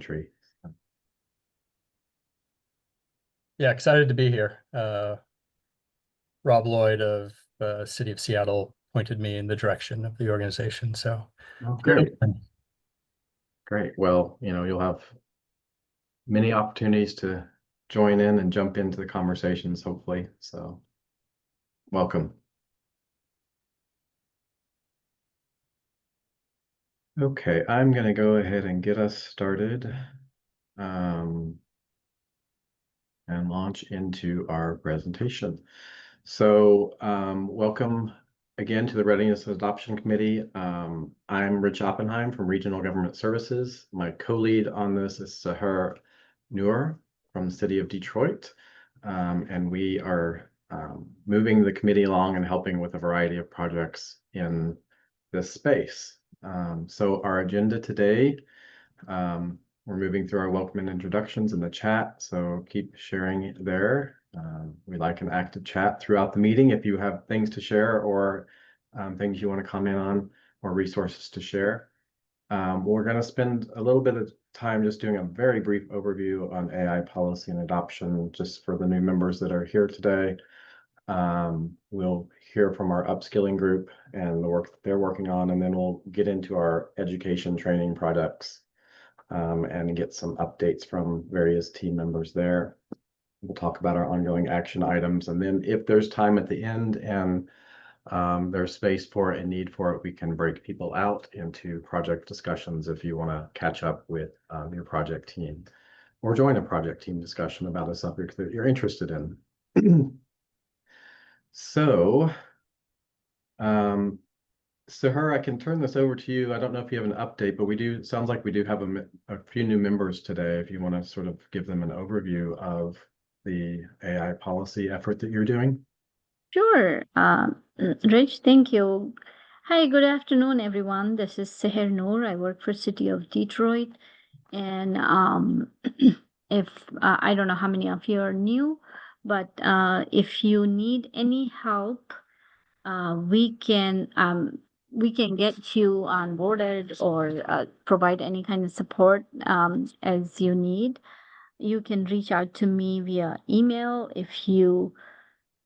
country. Yeah, excited to be here. Rob Lloyd of City of Seattle pointed me in the direction of the organization. So, great. Great. Well, you'll have many opportunities to join in and jump into the conversations, hopefully. So, welcome. Okay, I'm going to go ahead and get us started and launch into our presentation. So, welcome again to the Readiness and Adoption Committee. I'm Rich Oppenheim from Regional Government Services. My co-lead on this is Sahar Noor from the City of Detroit. And we are moving the committee along and helping with a variety of projects in this space. So our agenda today, we're moving through our welcome and introductions in the chat, so keep sharing there. We like an active chat throughout the meeting if you have things to share or things you want to comment on or resources to share. We're going to spend a little bit of time just doing a very brief overview on AI policy and adoption, just for the new members that are here today. We'll hear from our upskilling group and the work that they're working on, and then we'll get into our education training projects and get some updates from various team members there. We'll talk about our ongoing action items, and then if there's time at the end and there's space for it and need for it, we can break people out into project discussions if you want to catch up with your project team or join a project team discussion about a subject that you're interested in. So, Sahar, I can turn this over to you. I don't know if you have an update, but it sounds like we do have a few new members today. If you want to sort of give them an overview of the AI policy effort that you're doing. Sure. Rich, thank you. Hi, good afternoon, everyone. This is Sahar Noor. I work for City of Detroit. And if I don't know how many of you are new, but if you need any help, we can get you onboarded or provide any kind of support as you need. You can reach out to me via email if you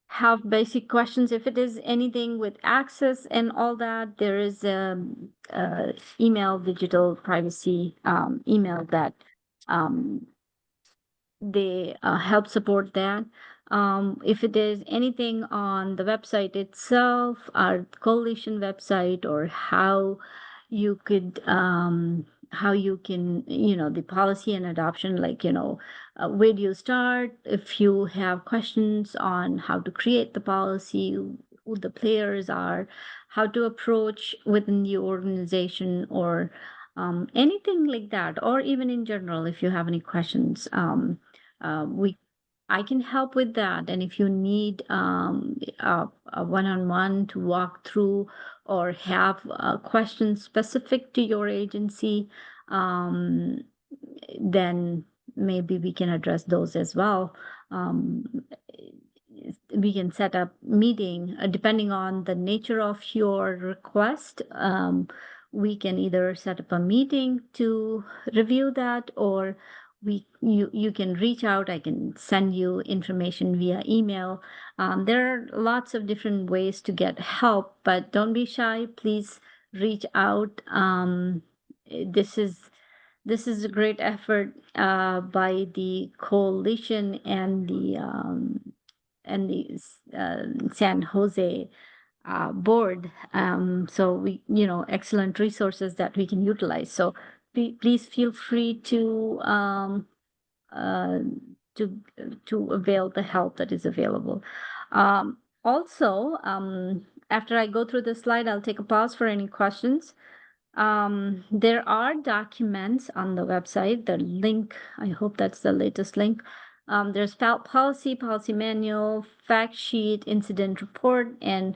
have basic questions. If it is anything with access and all that, there is a email, digital privacy email that they help support that. If it is anything on the website itself, our coalition website, or how you can, the policy and adoption, like, where do you start? If you have questions on how to create the policy, who the players are, how to approach within the organization, or anything like that, or even in general, if you have any questions, I can help with that. And if you need a one-on-one to walk through or have questions specific to your agency, then maybe we can address those as well. We can set up meeting depending on the nature of your request. We can either set up a meeting to review that, or you can reach out. I can send you information via email. There are lots of different ways to get help, but don't be shy. Please reach out. This is a great effort by the coalition and the San Jose board. So we, excellent resources that we can utilize. So please feel free to avail the help that is available. Also, after I go through the slide, I'll take a pause for any questions. There are documents on the website. The link, I hope that's the latest link. There's policy manual, fact sheet, incident report, and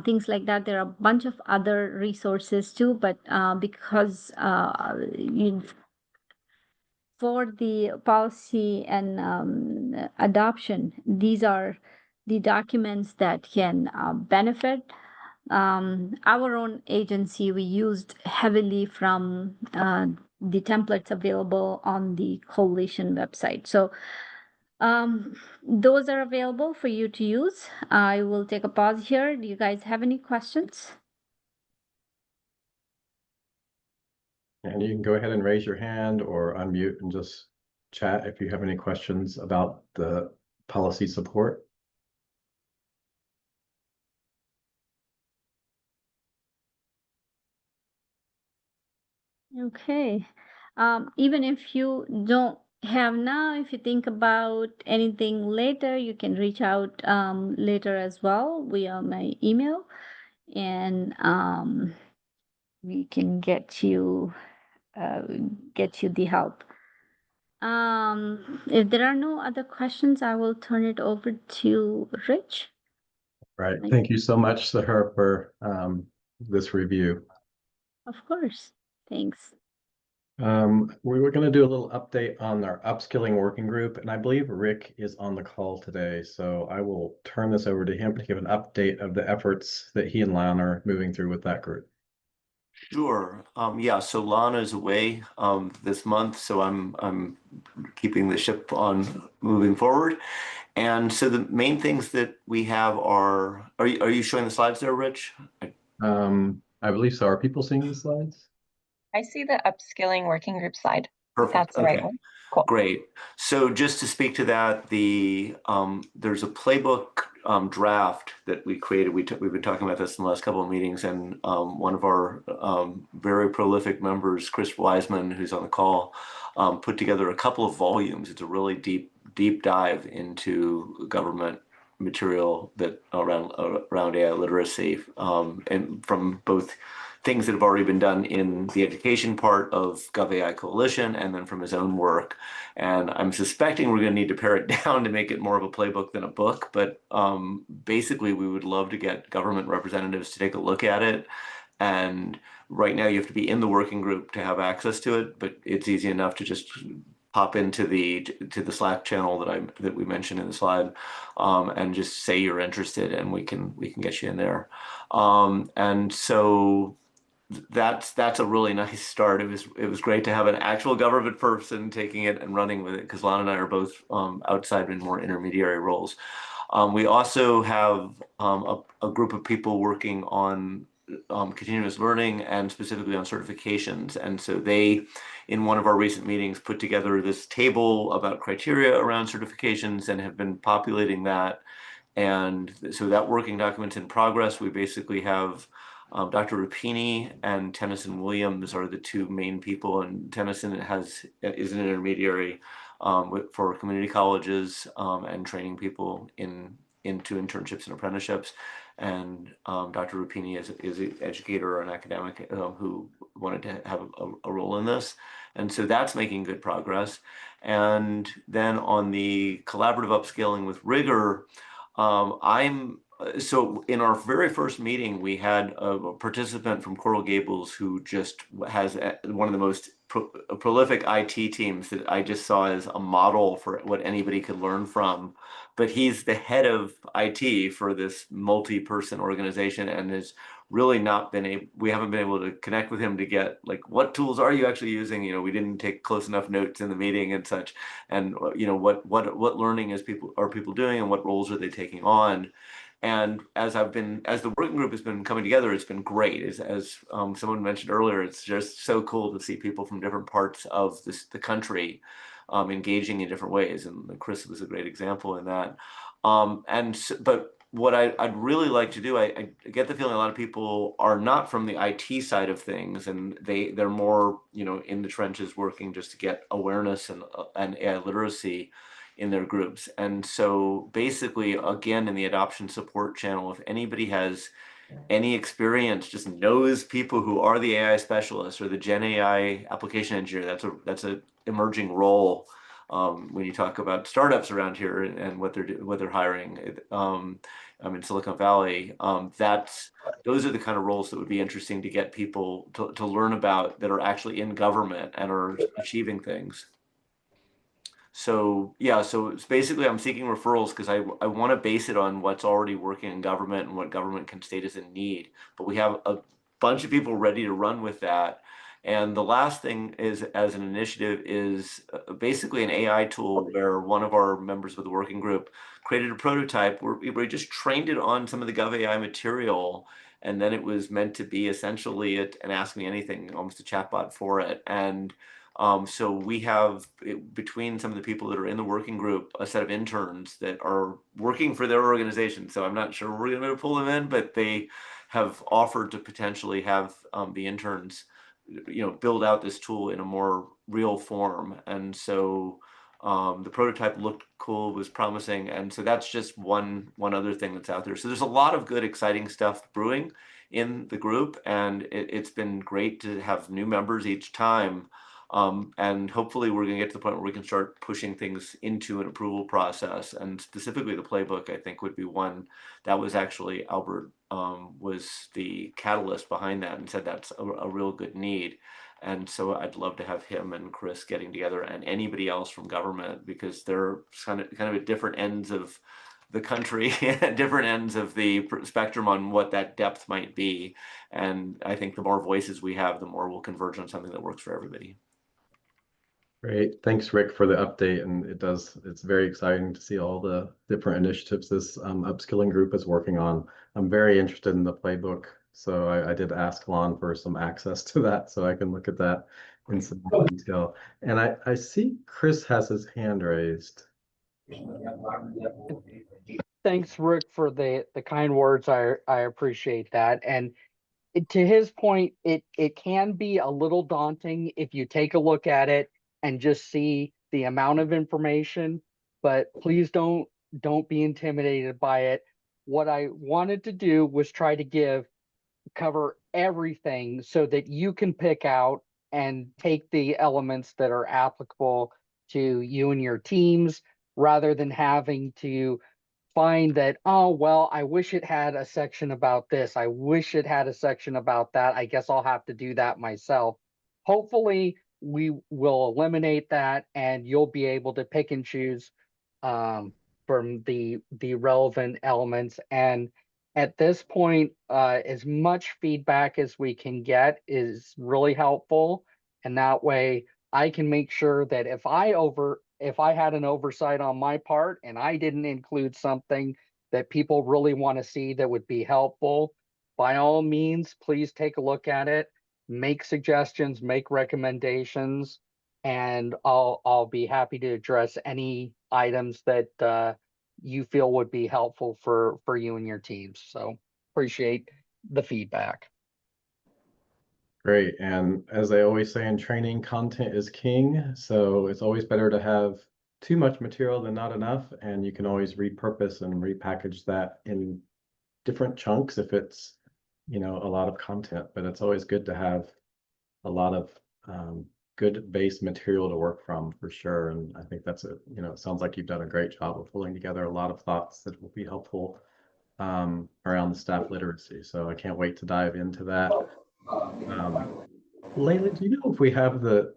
things like that. There are a bunch of other resources too, but because for the policy and adoption, these are the documents that can benefit our own agency. We used heavily from the templates available on the coalition website. So those are available for you to use. I will take a pause here. Do you guys have any questions? And you can go ahead and raise your hand or unmute and just chat if you have any questions about the policy support. Okay. Even if you don't have now, if you think about anything later, you can reach out later as well via my email, and we can get you the help. If there are no other questions, I will turn it over to Rich. Right. Thank you so much, Sahar, for this review. Of course. Thanks. We were going to do a little update on our upskilling working group, and I believe Rick is on the call today. So I will turn this over to him to give an update of the efforts that he and Lana are moving through with that group. Sure. Yeah, so Lana is away this month, so I'm keeping the ship on moving forward. And so the main things that we have are you showing the slides there, Rich? I believe so. Are people seeing the slides? I see the upskilling working group slide. Perfect. That's the right one. Cool. Great. So just to speak to that, there's a playbook draft that we created. We've been talking about this in the last couple of meetings, and one of our very prolific members, Chris Wiseman, who's on the call, put together a couple of volumes. It's a really deep dive into government material that around AI literacy, and from both things that have already been done in the education part of GovAI Coalition, and then from his own work. And I'm suspecting we're going to need to pare it down to make it more of a playbook than a book. But basically, we would love to get government representatives to take a look at it. And right now, you have to be in the working group to have access to it. But it's easy enough to just pop into the Slack channel that we mentioned in the slide, and just say you're interested, and we can get you in there. And so that's a really nice start. It was great to have an actual government person taking it and running with it, because Lana and I are both outside in more intermediary roles. We also have a group of people working on continuous learning and specifically on certifications. And so they, in one of our recent meetings, put together this table about criteria around certifications and have been populating that. And so that working document's in progress. We basically have Dr. Rapini and Tennyson Williams are the two main people, and Tennyson is an intermediary for community colleges and training people into internships and apprenticeships. And Dr. Rapini is an educator or an academic who wanted to have a role in this. And so that's making good progress. And then on the collaborative upscaling with rigor, so in our very first meeting, we had a participant from Coral Gables who just has one of the most prolific IT teams that I just saw as a model for what anybody could learn from. But he's the head of IT for this multi-person organization, and has really not been we haven't been able to connect with him to get, like, what tools are you actually using? You know, we didn't take close enough notes in the meeting and such. And, you know, what learning are people doing, and what roles are they taking on? And as the working group has been coming together, it's been great. As someone mentioned earlier, it's just so cool to see people from different parts of the country engaging in different ways. And Chris was a great example in that. But what I'd really like to do, I get the feeling a lot of people are not from the IT side of things, and they're more, you know, in the trenches working just to get awareness and AI literacy in their groups. And so basically, again, in the adoption support channel, if anybody has any experience, just knows people who are the AI specialists or the Gen AI application engineer, that's a emerging role when you talk about startups around here and what they're hiring. In Silicon Valley, those are the kind of roles that would be interesting to get people to learn about, that are actually in government and are achieving things. So yeah, so it's basically I'm seeking referrals because I want to base it on what's already working in government and what government can state is in need. But we have a bunch of people ready to run with that. And the last thing is, as an initiative, is basically an AI tool where one of our members of the working group created a prototype where we just trained it on some of the GovAI material, and then it was meant to be essentially an Ask Me Anything, almost a chatbot for it. And so we have, between some of the people that are in the working group, a set of interns that are working for their organization. So I'm not sure we're going to pull them in, but they have offered to potentially have the interns, build out this tool in a more real form. And so the prototype looked cool, was promising. And so that's just one other thing that's out there. So there's a lot of good, exciting stuff brewing in the group. And it's been great to have new members each time. And hopefully we're going to get to the point where we can start pushing things into an approval process. And specifically the playbook, I think, would be one that was actually Albert was the catalyst behind that and said that's a real good need. And so I'd love to have him and Chris getting together, and anybody else from government, because they're kind of at different ends of the country, at different ends of the spectrum on what that depth might be. And I think the more voices we have, the more we'll converge on something that works for everybody. Great. Thanks, Rick, for the update. And it's very exciting to see all the different initiatives this upskilling group is working on. I'm very interested in the playbook. So I did ask Lon for some access to that so I can look at that in some more detail. And I see Chris has his hand raised. Thanks, Rick, for the kind words. I appreciate that. And to his point, it can be a little daunting if you take a look at it and just see the amount of information, but please don't be intimidated by it. What I wanted to do was try to cover everything so that you can pick out and take the elements that are applicable to you and your teams, rather than having to find that, oh, well, I wish it had a section about this. I wish it had a section about that. I guess I'll have to do that myself. Hopefully, we will eliminate that, and you'll be able to pick and choose from the relevant elements. And at this point, as much feedback as we can get is really helpful. And that way I can make sure that if I had an oversight on my part and I didn't include something that people really want to see that would be helpful, by all means, please take a look at it, make suggestions, make recommendations, and I'll be happy to address any items that you feel would be helpful for you and your teams. So appreciate the feedback. Great. And as I always say in training, content is king. So it's always better to have too much material than not enough. And you can always repurpose and repackage that in different chunks if it's, a lot of content. But it's always good to have a lot of good base material to work from, for sure. And I think that's it sounds like you've done a great job of pulling together a lot of thoughts that will be helpful around the staff literacy. So I can't wait to dive into that. Layla, do you know if we have the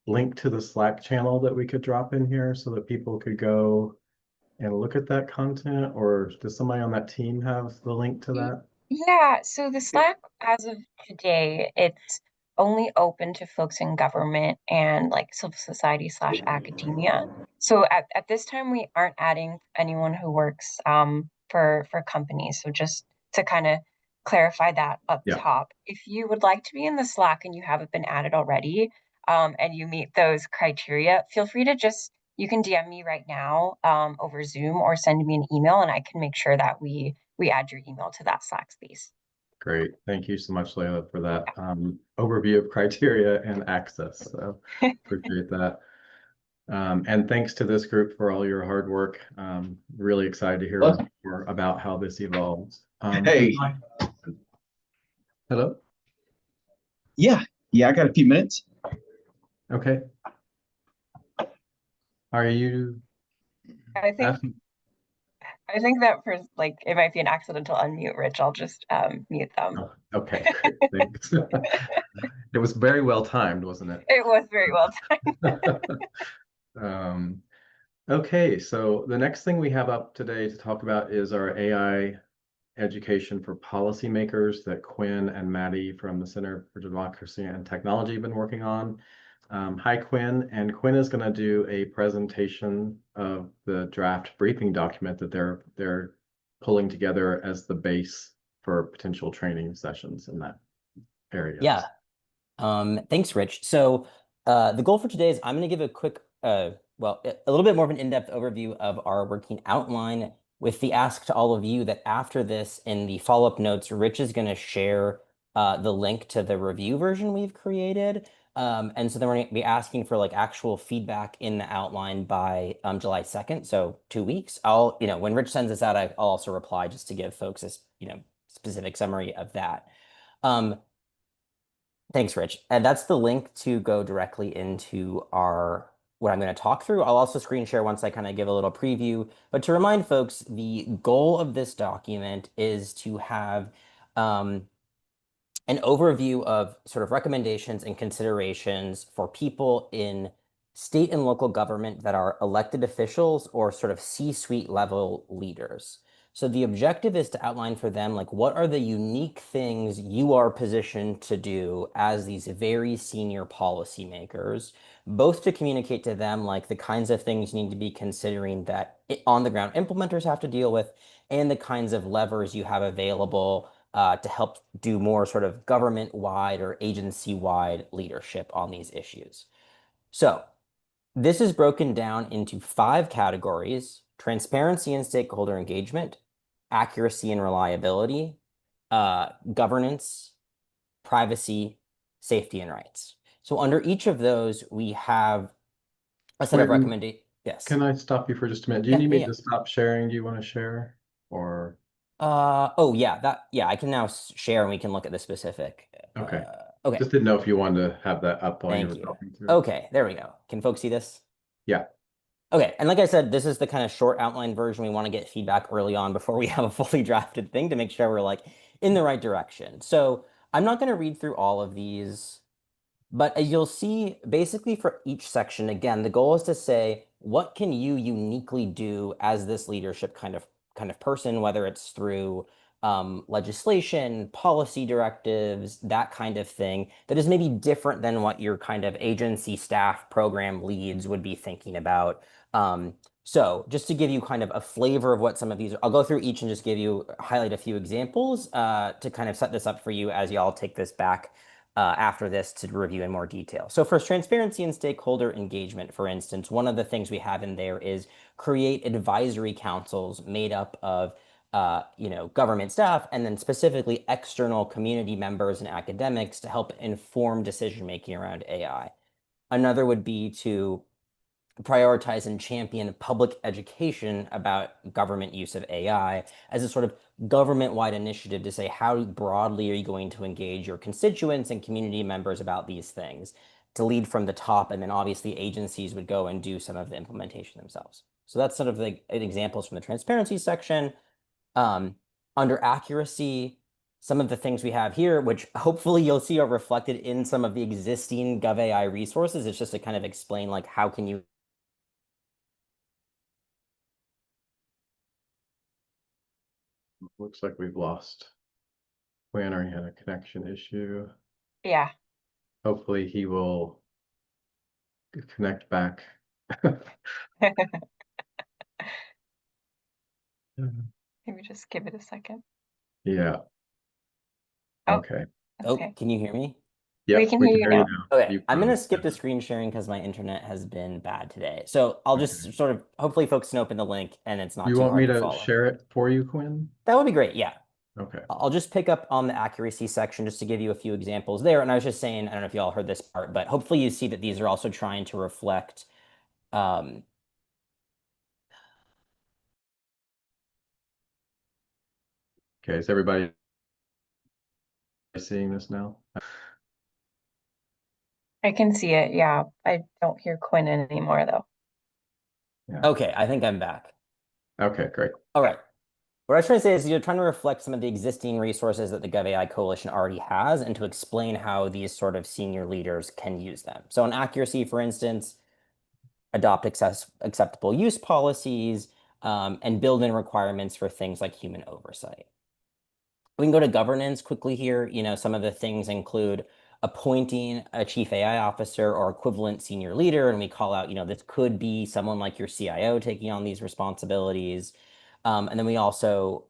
link to the Slack channel that we could drop in here so that people could go and look at that content, or does somebody on that team have the link to that? Yeah, so the Slack, as of today, it's only open to folks in government and like civil society / academia. So at this time, we aren't adding anyone who works for companies. So just to kind of clarify that up top, if you would like to be in the Slack and you haven't been added already, and you meet those criteria, feel free to you can DM me right now over Zoom, or send me an email, and I can make sure that we add your email to that Slack space. Great. Thank you so much, Layla, for that overview of criteria and access. So appreciate that. And thanks to this group for all your hard work. Really excited to hear more about how this evolves. Hey. Hello? Yeah, I got a few minutes. Okay. Are you? I think that for it might be an accidental unmute, Rich. I'll just mute them. Oh, okay, great. Thanks. It was very well timed, wasn't it? It was very well timed. Okay, so the next thing we have up today to talk about is our AI education for policymakers that Quinn and Maddie from the Center for Democracy and Technology have been working on. Hi, Quinn. And Quinn is going to do a presentation of the draft briefing document that they're pulling together as the base for potential training sessions in that area. Yeah. Thanks, Rich. So the goal for today is I'm going to give a quick, well, a little bit more of an in-depth overview of our working outline with the ask to all of you that after this in the follow-up notes, Rich is going to share the link to the review version we've created. And so then we're going to be asking for like actual feedback in the outline by July 2nd. So 2 weeks. I'll, when Rich sends this out, I'll also reply just to give folks a, specific summary of that. Thanks, Rich. And that's the link to go directly into what I'm going to talk through. I'll also screen share once I kind of give a little preview. But to remind folks, the goal of this document is to have an overview of sort of recommendations and considerations for people in state and local government that are elected officials or sort of C-suite level leaders. So the objective is to outline for them, like, what are the unique things you are positioned to do as these very senior policymakers, both to communicate to them, like, the kinds of things you need to be considering that on the ground implementers have to deal with, and the kinds of levers you have available to help do more sort of government-wide or agency-wide leadership on these issues. So this is broken down into 5 categories: transparency and stakeholder engagement, accuracy and reliability, governance, privacy, safety, and rights. So under each of those, we have a set of recommendations. Yes. Can I stop you for just a minute? Do you need me to stop sharing? Do you want to share or? Oh yeah, I can now share and we can look at the specific. Okay. Okay. Just didn't know if you wanted to have that up while you were talking through. Okay, there we go. Can folks see this? Yeah. Okay, and like I said, this is the kind of short outline version. We want to get feedback early on before we have a fully drafted thing to make sure we're like in the right direction. So I'm not going to read through all of these, but as you'll see, basically for each section, again, the goal is to say, what can you uniquely do as this leadership kind of person, whether it's through legislation, policy directives, that kind of thing, that is maybe different than what your kind of agency staff program leads would be thinking about. So just to give you kind of a flavor of what some of these are, I'll go through each and just highlight a few examples to kind of set this up for you as y'all take this back after this to review in more detail. So first, transparency and stakeholder engagement, for instance, one of the things we have in there is create advisory councils made up of government staff and then specifically external community members and academics to help inform decision-making around AI. Another would be to prioritize and champion public education about government use of AI as a sort of government-wide initiative to say, how broadly are you going to engage your constituents and community members about these things, to lead from the top, and then obviously agencies would go and do some of the implementation themselves. So that's sort of the examples from the transparency section. Under accuracy, some of the things we have here, which hopefully you'll see are reflected in some of the existing GovAI resources. It's just to kind of explain, like, how can you Looks like we've lost Quinn, or he had a connection issue. Yeah. Hopefully he will connect back. Maybe just give it a second. Yeah. Oh, Okay. Okay. can you hear me? Yeah, We can hear you now. Okay, I'm going to skip the screen sharing because my internet has been bad today. So I'll just sort of, hopefully folks can open the link and it's not You too want hard me to to follow. share it for you, Quinn? That would be great, yeah. Okay. I'll just pick up on the accuracy section just to give you a few examples there. And I was just saying, I don't know if you all heard this part, but hopefully you see that these are also trying to reflect Okay, is everybody seeing this now? I can see it. Yeah. I don't hear Quinn anymore though. Yeah. Okay, I think I'm back. Okay, great. All right. What I was trying to say is you're trying to reflect some of the existing resources that the GovAI Coalition already has and to explain how these sort of senior leaders can use them. So on accuracy, for instance, adopt acceptable use policies and build in requirements for things like human oversight. We can go to governance quickly here. Some of the things include appointing a chief AI officer or equivalent senior leader. And we call out, this could be someone like your CIO taking on these responsibilities. And then we also,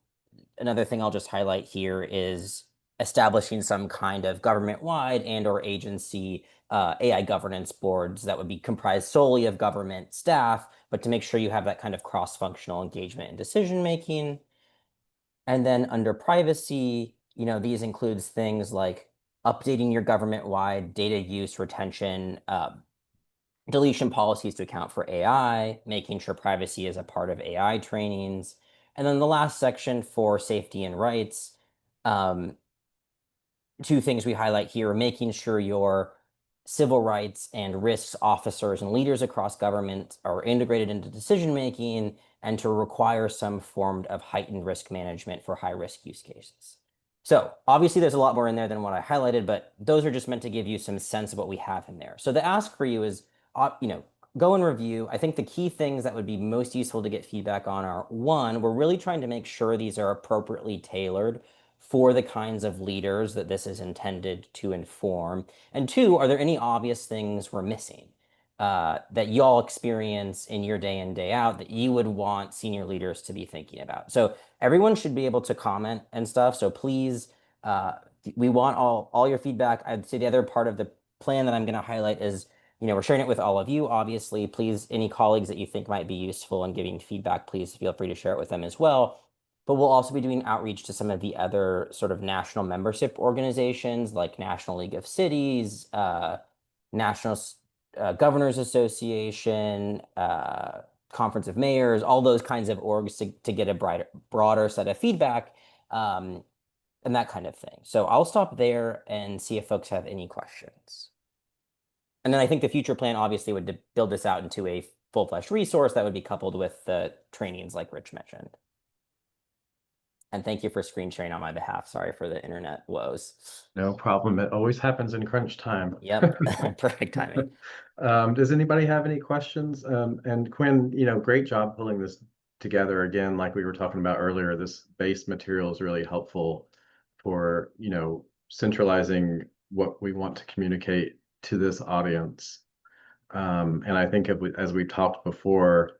another thing I'll just highlight here is establishing some kind of government-wide and or agency AI governance boards that would be comprised solely of government staff, but to make sure you have that kind of cross-functional engagement and decision-making. And then under privacy, these includes things like updating your government-wide data use retention, deletion policies to account for AI, making sure privacy is a part of AI trainings. And then the last section for safety and rights, two things we highlight here, making sure your civil rights and risks officers and leaders across government are integrated into decision-making, and to require some form of heightened risk management for high-risk use cases. So obviously there's a lot more in there than what I highlighted, but those are just meant to give you some sense of what we have in there. So the ask for you is, go and review. I think the key things that would be most useful to get feedback on are, one, we're really trying to make sure these are appropriately tailored for the kinds of leaders that this is intended to inform. And two, are there any obvious things we're missing that y'all experience in your day in, day out that you would want senior leaders to be thinking about? So everyone should be able to comment and stuff. So please, we want all your feedback. I'd say the other part of the plan that I'm going to highlight is, we're sharing it with all of you, obviously. Please, any colleagues that you think might be useful in giving feedback, please feel free to share it with them as well. But we'll also be doing outreach to some of the other sort of national membership organizations like National League of Cities, National Governors Association, Conference of Mayors, all those kinds of orgs to get a broader set of feedback and that kind of thing. So I'll stop there and see if folks have any questions. And then I think the future plan obviously would build this out into a full-fledged resource that would be coupled with the trainings like Rich mentioned. And thank you for screen sharing on my behalf. Sorry for the internet woes. No problem. It always happens in crunch time. Yep, perfect timing. Does anybody have any questions? And Quinn, great job pulling this together. Again, like we were talking about earlier, this base material is really helpful for, centralizing what we want to communicate to this audience. And I think as we talked before,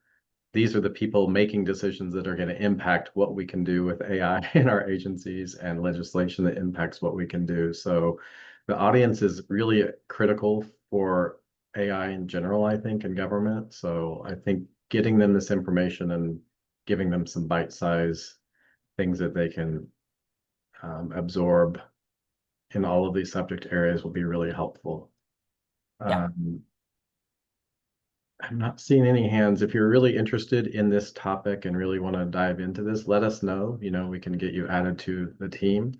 these are the people making decisions that are going to impact what we can do with AI in our agencies and legislation that impacts what we can do. So the audience is really critical for AI in general, I think, in government. So I think getting them this information and giving them some bite-sized things that they can absorb in all of these subject areas will be really helpful. Yeah. I'm not seeing any hands. If you're really interested in this topic and really want to dive into this, let us know. We can get you added to the team,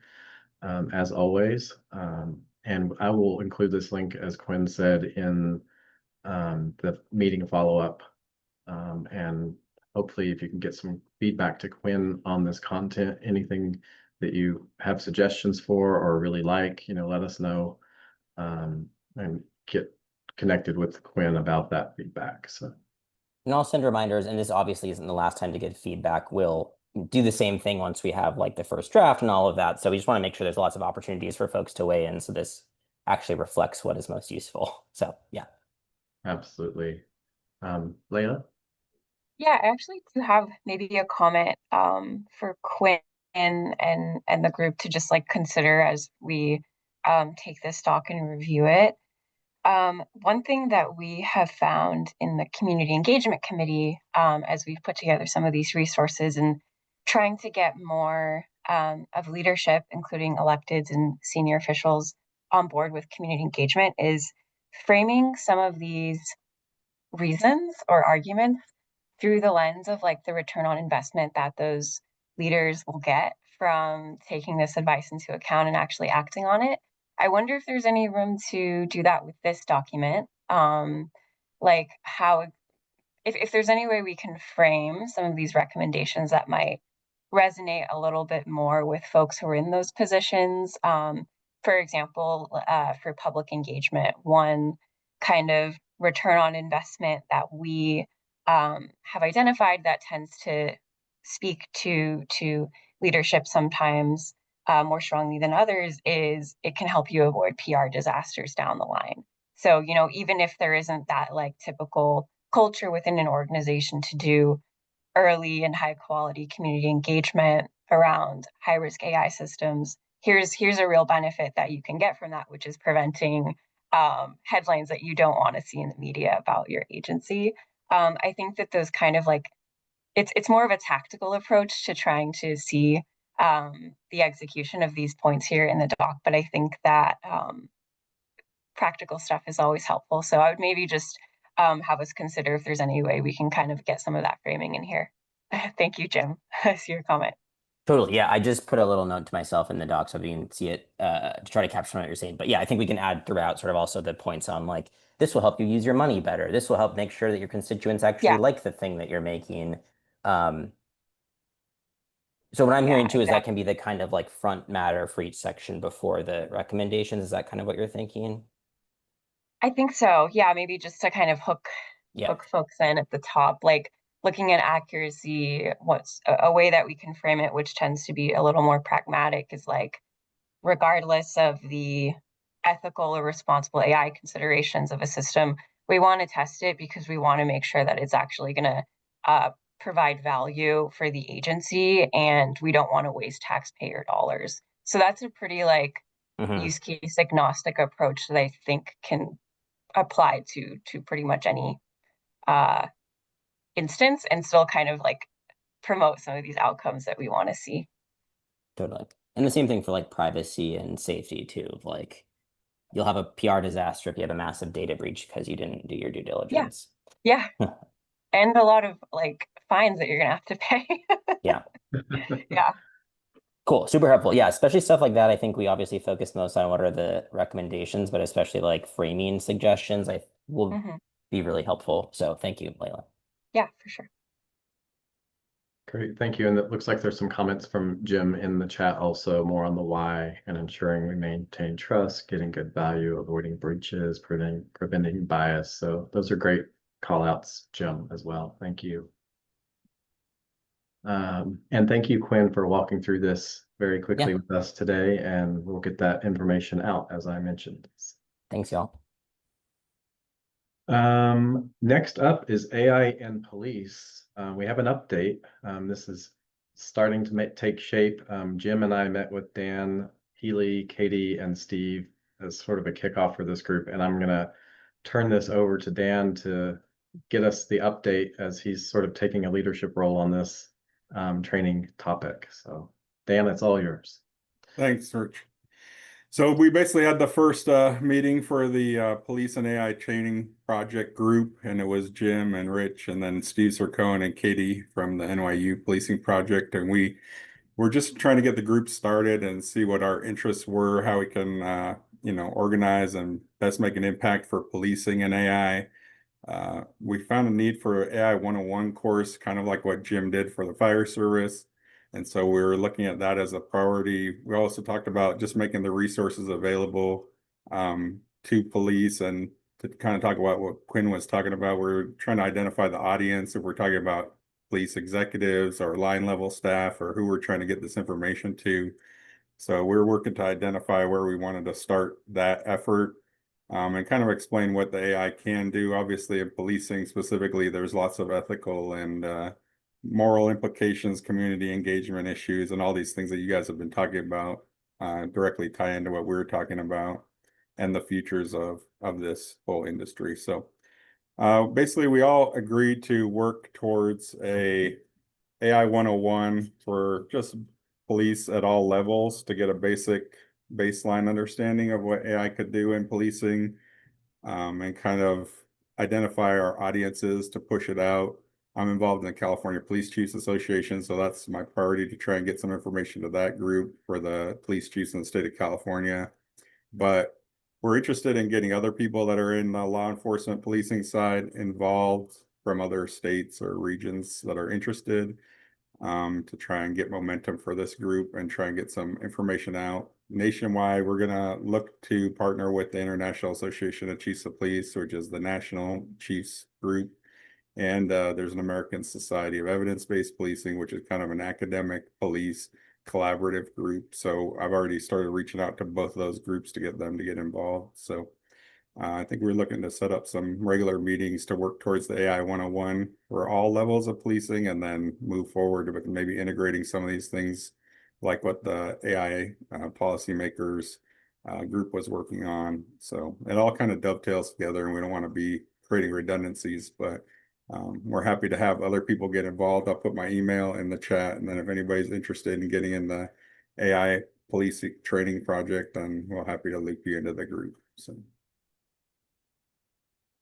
as always. And I will include this link, as Quinn said, in the meeting follow-up. And hopefully, if you can get some feedback to Quinn on this content, anything that you have suggestions for or really like, let us know, and get connected with Quinn about that feedback. So, and I'll send reminders, and this obviously isn't the last time to get feedback. We'll do the same thing once we have like the first draft and all of that. So we just want to make sure there's lots of opportunities for folks to weigh in, so this actually reflects what is most useful. So yeah. Absolutely. Layla? Yeah, I actually do have maybe a comment for Quinn and the group to just like consider as we take this stock and review it. One thing that we have found in the Community Engagement Committee, as we've put together some of these resources and trying to get more of leadership, including electeds and senior officials, on board with community engagement, is framing some of these reasons or arguments through the lens of like the return on investment that those leaders will get from taking this advice into account and actually acting on it. I wonder if there's any room to do that with this document. Like how, if there's any way we can frame some of these recommendations that might resonate a little bit more with folks who are in those positions. For example, for public engagement, one kind of return on investment that we have identified that tends to speak to leadership sometimes more strongly than others is it can help you avoid PR disasters down the line. So, you know, even if there isn't that like typical culture within an organization to do early and high quality community engagement around high risk AI systems, here's a real benefit that you can get from that, which is preventing headlines that you don't want to see in the media about your agency. I think that those kind of like it's more of a tactical approach to trying to see the execution of these points here in the doc, but I think that practical stuff is always helpful. So I would maybe just have us consider if there's any way we can kind of get some of that framing in here. Thank you, Jim. I see your comment. Totally. Yeah, I just put a little note to myself in the doc so you can see it to try to capture what you're saying. But yeah, I think we can add throughout sort of also the points on like, this will help you use your money better. This will help make sure that your constituents actually like the thing that you're making. So what I'm hearing too is that can be the kind of like front matter for each section before the recommendations. Is that kind of what you're thinking? I think so. Yeah, maybe just to kind of hook folks in at the top, like looking at accuracy, what's a way that we can frame it, which tends to be a little more pragmatic, is like, regardless of the ethical or responsible AI considerations of a system, we want to test it because we want to make sure that it's actually going to provide value for the agency, and we don't want to waste taxpayer dollars. So that's a pretty like use case agnostic approach that I think can apply to pretty much any instance and still kind of like promote some of these outcomes that we want to see. Totally. And the same thing for like privacy and safety too. Like you'll have a PR disaster if you have a massive data breach because you didn't do your due diligence. Yeah. And a lot of like fines that you're gonna have to pay. Yeah. Yeah. Cool. Super helpful. Yeah. Especially stuff like that. I think we obviously focus most on what are the recommendations, but especially like framing suggestions, I will be really helpful. So thank you, Layla. Yeah, for sure. Great, thank you. And it looks like there's some comments from Jim in the chat also, more on the why and ensuring we maintain trust, getting good value, avoiding breaches, preventing bias. So those are great call outs, Jim, as well. Thank you. And thank you, Quinn, for walking through this very quickly with us today, and we'll get that information out as I mentioned. Thanks, y'all. Next up is AI and police. We have an update. This is starting to take shape. Jim and I met with Dan, Healy, Katie, and Steve as sort of a kickoff for this group, and I'm going to turn this over to Dan to get us the update as he's sort of taking a leadership role on this training topic. So Dan, it's all yours. Thanks, Rich. So we basically had the first meeting for the police and AI training project group, and it was Jim and Rich and then Steve Sircone and Katie from the NYU policing project. And we were just trying to get the group started and see what our interests were, how we can organize and best make an impact for policing and AI. We found a need for AI 101 course, kind of like what Jim did for the fire service. And so we were looking at that as a priority. We also talked about just making the resources available to police, and to kind of talk about what Quinn was talking about. We're trying to identify the audience, if we're talking about police executives or line level staff, or who we're trying to get this information to. So we're working to identify where we wanted to start that effort. And kind of explain what the AI can do. Obviously, in policing specifically, there's lots of ethical and moral implications, community engagement issues, and all these things that you guys have been talking about directly tie into what we're talking about and the futures of this whole industry. So basically, we all agreed to work towards a AI 101 for just police at all levels to get a basic baseline understanding of what AI could do in policing, and kind of identify our audiences to push it out. I'm involved in the California Police Chiefs Association, so that's my priority, to try and get some information to that group for the police chiefs in the state of California. But we're interested in getting other people that are in the law enforcement policing side involved from other states or regions that are interested, to try and get momentum for this group and try and get some information out. Nationwide, we're going to look to partner with the International Association of Chiefs of Police, which is the national chiefs group. And there's an American Society of Evidence-Based Policing, which is kind of an academic police collaborative group. So I've already started reaching out to both of those groups to get them to get involved. So I think we're looking to set up some regular meetings to work towards the AI 101 for all levels of policing, and then move forward with maybe integrating some of these things like what the AI policymakers group was working on. So it all kind of dovetails together, and we don't want to be creating redundancies, but we're happy to have other people get involved. I'll put my email in the chat, and then if anybody's interested in getting in the AI police training project, then we're happy to loop you into the group. So.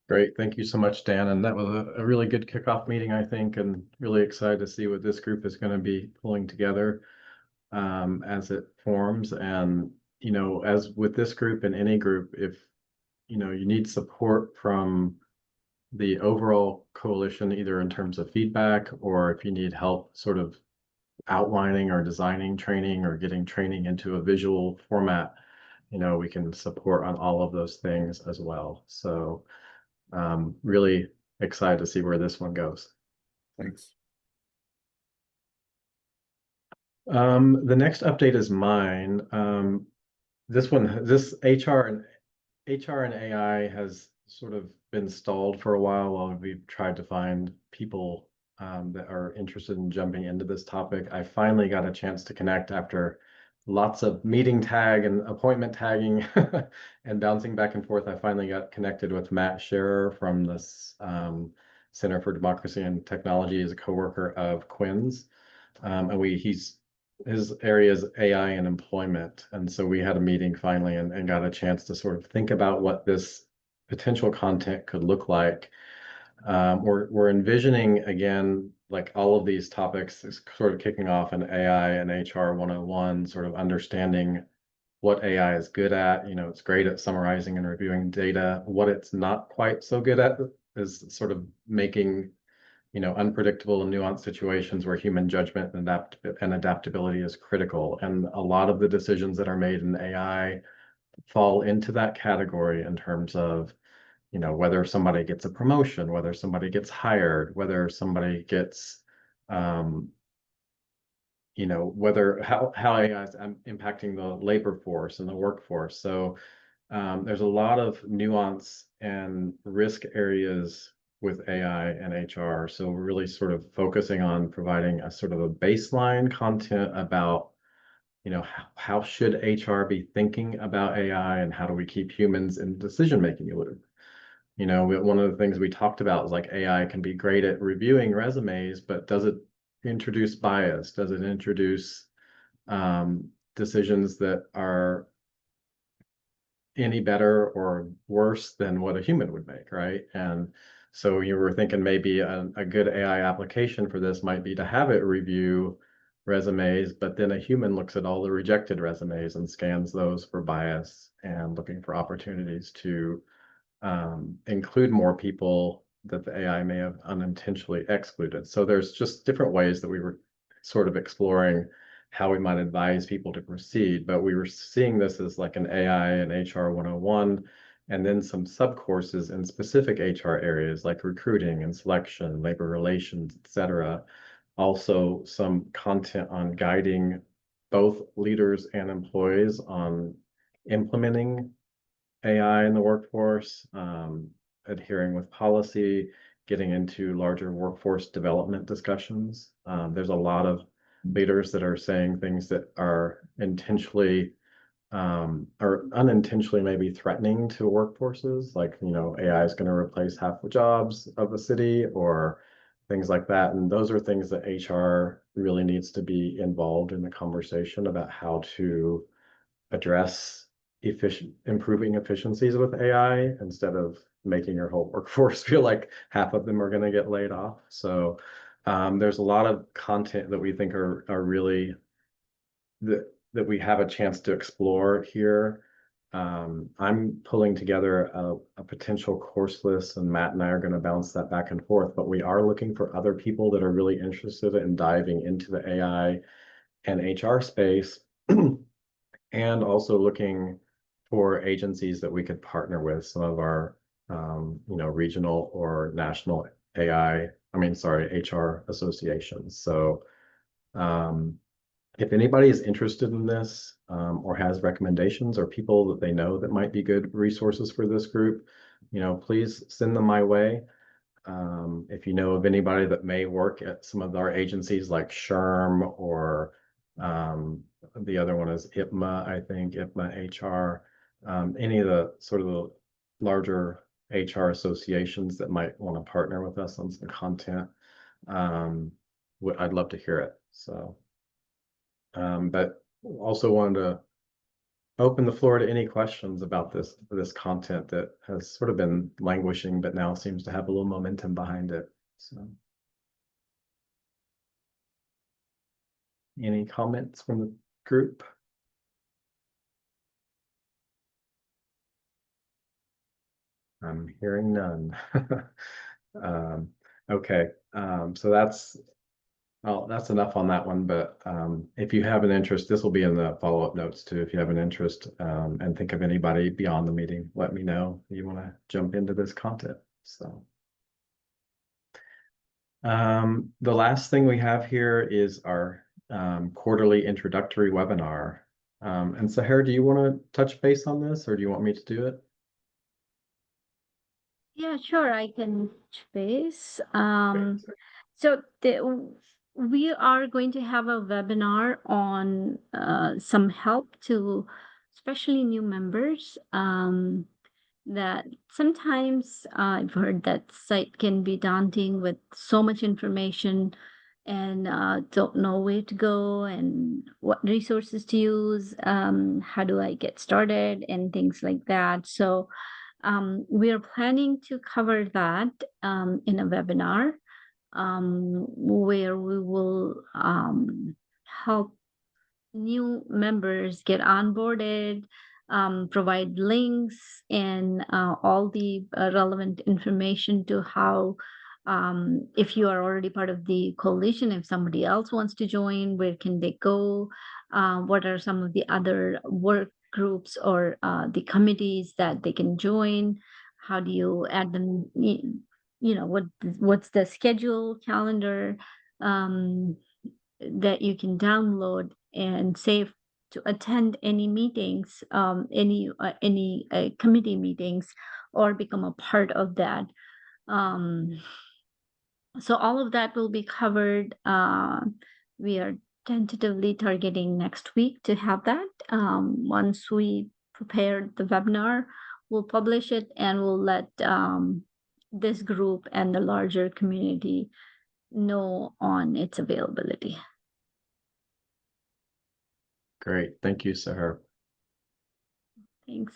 Great. Thank you so much, Dan. And that was a really good kickoff meeting, I think, and really excited to see what this group is going to be pulling together as it forms. And, you know, as with this group and any group, if, you know, you need support from the overall coalition, either in terms of feedback, or if you need help sort of outlining or designing training or getting training into a visual format, you know, we can support on all of those things as well. So really excited to see where this one goes. Thanks. The next update is mine. This HR and AI has sort of been stalled for a while we've tried to find people that are interested in jumping into this topic. I finally got a chance to connect after lots of meeting tag and appointment tagging and bouncing back and forth. I finally got connected with Matt Scherer from this Center for Democracy and Technology as a coworker of Quinn's. And his area is AI and employment. And so we had a meeting finally and got a chance to sort of think about what this potential content could look like. We're envisioning, again, like all of these topics is sort of kicking off in AI and HR 101, sort of understanding what AI is good at. You know, it's great at summarizing and reviewing data. What it's not quite so good at is sort of making, you know, unpredictable and nuanced situations where human judgment and adaptability is critical. And a lot of the decisions that are made in AI fall into that category in terms of, you know, whether somebody gets a promotion, whether somebody gets hired, whether somebody gets, you know, how AI is impacting the labor force and the workforce. So there's a lot of nuance and risk areas with AI and HR. So we're really sort of focusing on providing a sort of a baseline content about, you know, how should HR be thinking about AI and how do we keep humans in decision-making loop? You know, one of the things we talked about is like AI can be great at reviewing resumes, but does it introduce bias? Does it introduce decisions that are any better or worse than what a human would make, right? And so you were thinking maybe a good AI application for this might be to have it review resumes, but then a human looks at all the rejected resumes and scans those for bias and looking for opportunities to include more people that the AI may have unintentionally excluded. So there's just different ways that we were sort of exploring how we might advise people to proceed, but we were seeing this as like an AI and HR 101, and then some sub-courses in specific HR areas like recruiting and selection, labor relations, etc. Also some content on guiding both leaders and employees on implementing AI in the workforce, adhering with policy, getting into larger workforce development discussions. There's a lot of leaders that are saying things that are intentionally or unintentionally maybe threatening to workforces, like, you know, AI is going to replace half the jobs of the city or things like that. And those are things that HR really needs to be involved in the conversation about how to address improving efficiencies with AI instead of making your whole workforce feel like half of them are going to get laid off. So there's a lot of content that we think are really that we have a chance to explore here. I'm pulling together a potential course list, and Matt and I are going to bounce that back and forth, but we are looking for other people that are really interested in diving into the AI and HR space and also looking for agencies that we could partner with, some of our you know, regional or national HR associations. So if anybody is interested in this or has recommendations or people that they know that might be good resources for this group, please send them my way. If you know of anybody that may work at some of our agencies like SHRM or the other one is IPMA, I think, IPMA HR, any of the sort of the larger HR associations that might want to partner with us on some content, I'd love to hear it. So, but also wanted to open the floor to any questions about this content that has sort of been languishing, but now seems to have a little momentum behind it. So, any comments from the group? I'm hearing none. Okay, so that's enough on that one, but if you have an interest, this will be in the follow-up notes too. If you have an interest and think of anybody beyond the meeting, let me know if you want to jump into this content. So the last thing we have here is our quarterly introductory webinar. And Sahar, do you want to touch base on this or do you want me to do it? Yeah, sure, I can touch base. So we are going to have a webinar on some help to especially new members that sometimes I've heard that site can be daunting with so much information and don't know where to go and what resources to use, how do I get started and things like that. So we are planning to cover that in a webinar where we will help new members get onboarded, provide links and all the relevant information to how, if you are already part of the coalition, if somebody else wants to join, where can they go? What are some of the other work groups or the committees that they can join? How do you add them? What's the schedule calendar that you can download and save to attend any meetings, any committee meetings, or become a part of that. So all of that will be covered. We are tentatively targeting next week to have that. Once we prepare the webinar, we'll publish it and we'll let this group and the larger community know on its availability. Great, thank you, Sahar. Thanks.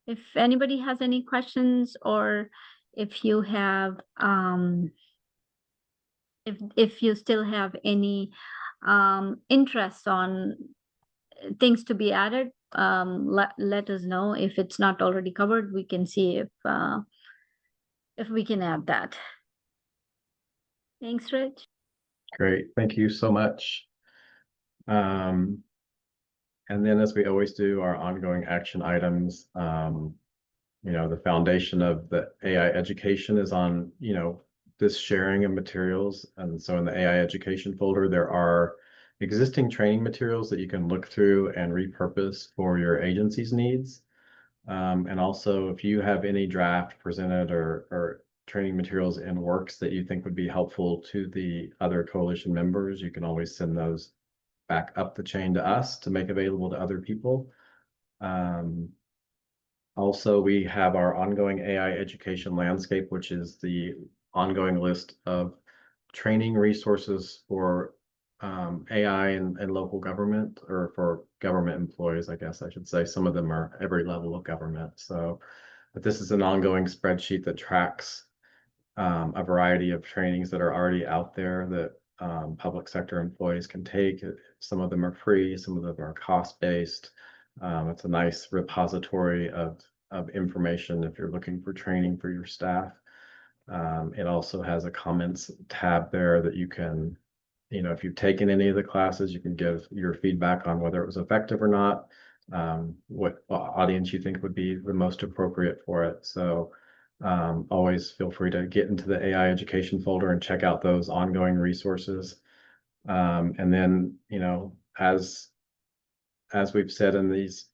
If anybody has any questions or if you have if you still have any interest on things to be added, let us know. If it's not already covered, we can see if we can add that. Thanks, Rich. Great, thank you so much. And then as we always do, our ongoing action items, the foundation of the AI education is on, this sharing of materials. And so in the AI education folder, there are existing training materials that you can look through and repurpose for your agency's needs. And also if you have any draft presented or training materials in works that you think would be helpful to the other coalition members, you can always send those back up the chain to us to make available to other people. Also, we have our ongoing AI education landscape, which is the ongoing list of training resources for AI and local government, or for government employees, I guess I should say. Some of them are every level of government. So, but this is an ongoing spreadsheet that tracks a variety of trainings that are already out there that public sector employees can take. Some of them are free, some of them are cost-based. It's a nice repository of information if you're looking for training for your staff. It also has a comments tab there that you can, if you've taken any of the classes, you can give your feedback on whether it was effective or not, what audience you think would be the most appropriate for it. So always feel free to get into the AI education folder and check out those ongoing resources. And then, you know, as we've said in these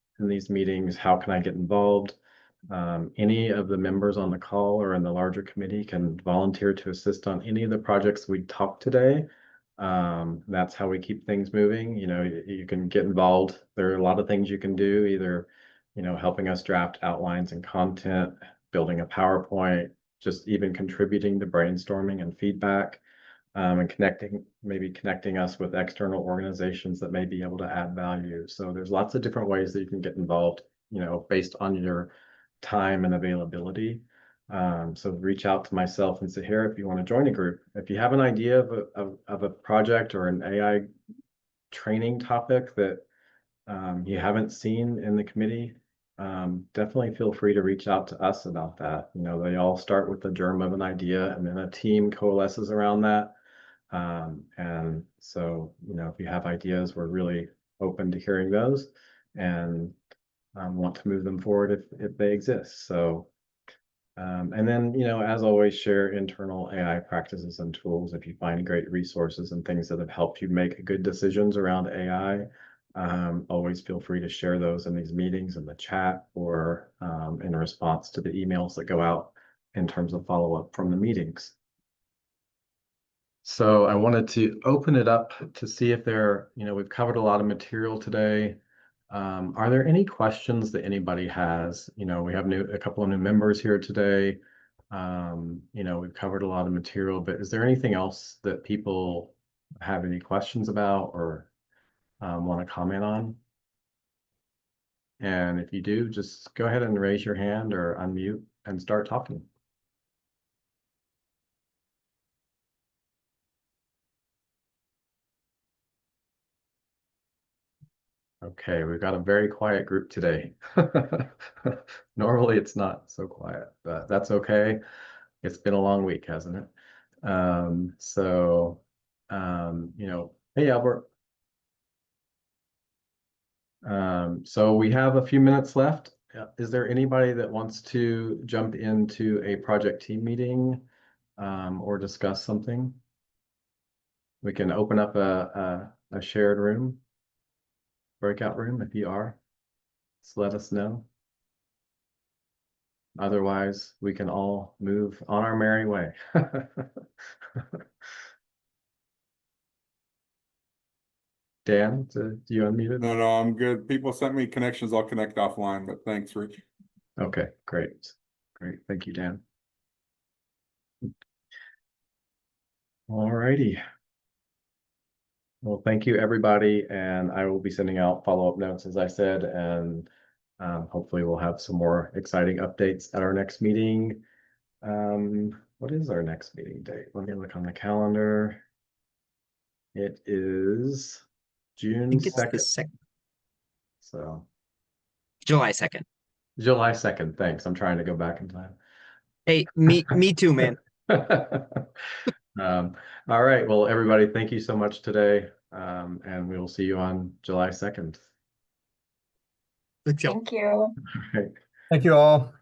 meetings, how can I get involved? Any of the members on the call or in the larger committee can volunteer to assist on any of the projects we talked today. That's how we keep things moving. You know, you can get involved. There are a lot of things you can do, either, you know, helping us draft outlines and content, building a PowerPoint, just even contributing to brainstorming and feedback, and maybe connecting us with external organizations that may be able to add value. So there's lots of different ways that you can get involved, you know, based on your time and availability. So reach out to myself and Sahir if you want to join a group. If you have an idea of a project or an AI training topic that you haven't seen in the committee, definitely feel free to reach out to us about that. You know, they all start with the germ of an idea, and then a team coalesces around that. And so, you know, if you have ideas, we're really open to hearing those, and want to move them forward if they exist. So, and then, you know, as always, share internal AI practices and tools. If you find great resources and things that have helped you make good decisions around AI, always feel free to share those in these meetings, in the chat, or in response to the emails that go out in terms of follow-up from the meetings. So I wanted to open it up to see if you know, we've covered a lot of material today. Are there any questions that anybody has? You know, we have a couple of new members here today. You know, we've covered a lot of material, but is there anything else that people have any questions about or want to comment on? And if you do, just go ahead and raise your hand or unmute and start talking. Okay, we've got a very quiet group today. Normally it's not so quiet, but that's okay. It's been a long week, hasn't it? You know, hey, Albert. So we have a few minutes left. Is there anybody that wants to jump into a project team meeting or discuss something? We can open up a shared room, breakout room if you are. Just let us know. Otherwise, we can all move on our merry way. Dan, do you unmute? No, I'm good. People sent me connections. I'll connect offline, but thanks, Rich. Okay, great. Great. Thank you, Dan. All righty. Well, thank you, everybody. And I will be sending out follow-up notes, as I said, and hopefully we'll have some more exciting updates at our next meeting. What is our next meeting date? Let me look on the calendar. It is June 2nd. So July 2nd. July 2nd. Thanks. I'm trying to go back in time. Hey, me too, man. All right. Well, everybody, thank you so much today. And we will see you on July 2nd. Thank you. All right. Thank you all.